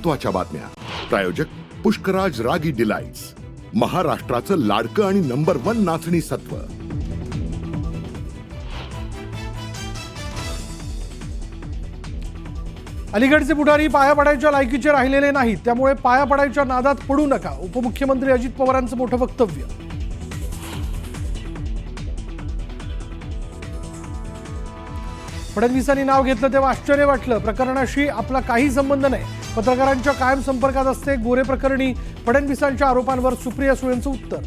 महत्त्वाच्या बातम्या. प्रायोजक पुष्कराज रागी डिलाइट्स, महाराष्ट्राचं लाडकं आणि नंबर 1 नाचणी सत्व. अलीगडचे पुढारी पाया पडायच्या लायकीचे राहिलेले नाहीत, त्यामुळे पाया पडायच्या नादात पडू नका. उपमुख्यमंत्री अजित पवारांचं मोठं वक्तव्य. फडणवीसांनी नाव घेतलं तेव्हा आश्चर्य वाटलं. प्रकरणाशी आपला काही संबंध नाही. पत्रकारांच्या कायम संपर्कात असते. गोरे प्रकरणी फडणवीसांच्या आरोपांवर सुप्रिया सुळेंचं उत्तर.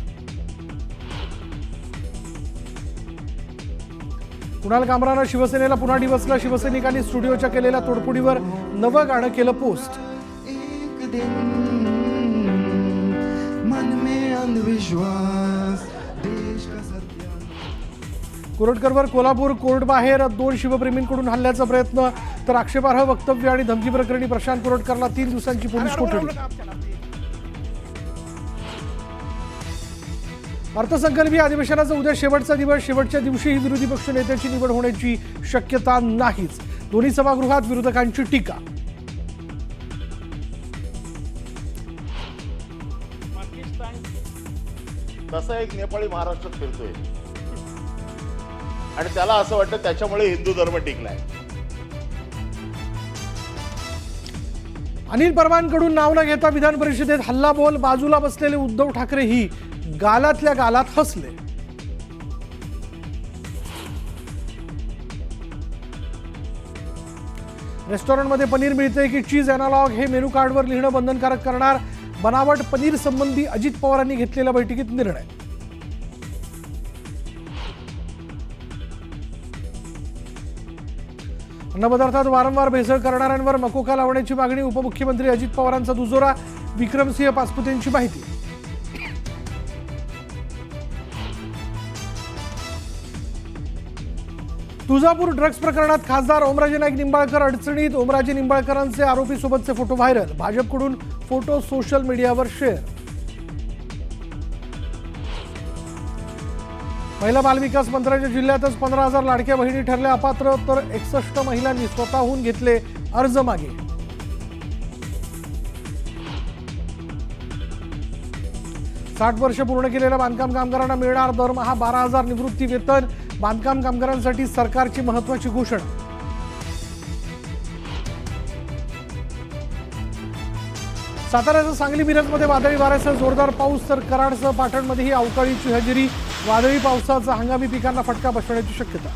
कुणाल कामरानं शिवसेनेला पुन्हा डिवचलं. शिवसैनिकांनी स्टुडिओच्या केलेल्या तोडफोडीवर नवं गाणं केलं पोस्ट. कोरटकरवर कोल्हापूर कोर्ट बाहेर 2 शिवप्रेमींकडून हल्ल्याचा प्रयत्न, तर आक्षेपार्ह वक्तव्य आणि धमकी प्रकरणी प्रशांत कोरटकरला 3 दिवसांची पोलीस कोठडी. अर्थसंकल्पीय अधिवेशनाचा उद्या शेवटचा दिवस. शेवटच्या दिवशीही विरोधी पक्ष नेत्याची निवड होण्याची शक्यता नाहीच. दोन्ही सभागृहात विरोधकांची टीका. तसा एक नेपाळी महाराष्ट्रात फिरतोय आणि त्याला असं वाटतं त्याच्यामुळे हिंदू धर्म टिकलाय. अनिल परबांकडून नाव न घेता विधान परिषदेत हल्लाबोल. बाजूला बसलेले उद्धव ठाकरेही गालातल्या गालात हसले. रेस्टॉरंटमध्ये पनीर मिळते की चीज अॅनालॉग हे मेनू कार्डवर लिहिणं बंधनकारक करणार. बनावट पनीर संबंधी अजित पवारांनी घेतलेल्या बैठकीत निर्णय. अन्नपदार्थात वारंवार भेसळ करणाऱ्यांवर मकोका लावण्याची मागणी. उपमुख्यमंत्री अजित पवारांचा दुजोरा. विक्रमसिंह पाचपुतेंची माहिती. तुळजापूर ड्रग्ज प्रकरणात खासदार ओमराजे नाईक निंबाळकर अडचणीत. ओमराजे निंबाळकरांचे आरोपीसोबतचे फोटो व्हायरल. भाजपकडून फोटो सोशल मीडियावर शेअर. महिला बालविकास मंत्र्यांच्या जिल्ह्यातच 15,000 लाडक्या बहिणी ठरल्या अपात्र, तर 61 महिलांनी स्वतःहून घेतले अर्ज मागे. साठ वर्ष पूर्ण केलेल्या बांधकाम कामगारांना मिळणार दरमहा 12,000 निवृत्ती वेतन. बांधकाम कामगारांसाठी सरकारची महत्त्वाची घोषणा. साताऱ्याच्या सांगली मिरजमध्ये वादळी वाऱ्यासह जोरदार पाऊस, तर कराडसह पाटणमध्येही अवकाळीची हजेरी. वादळी पावसाचा हंगामी पिकांना फटका बसण्याची शक्यता.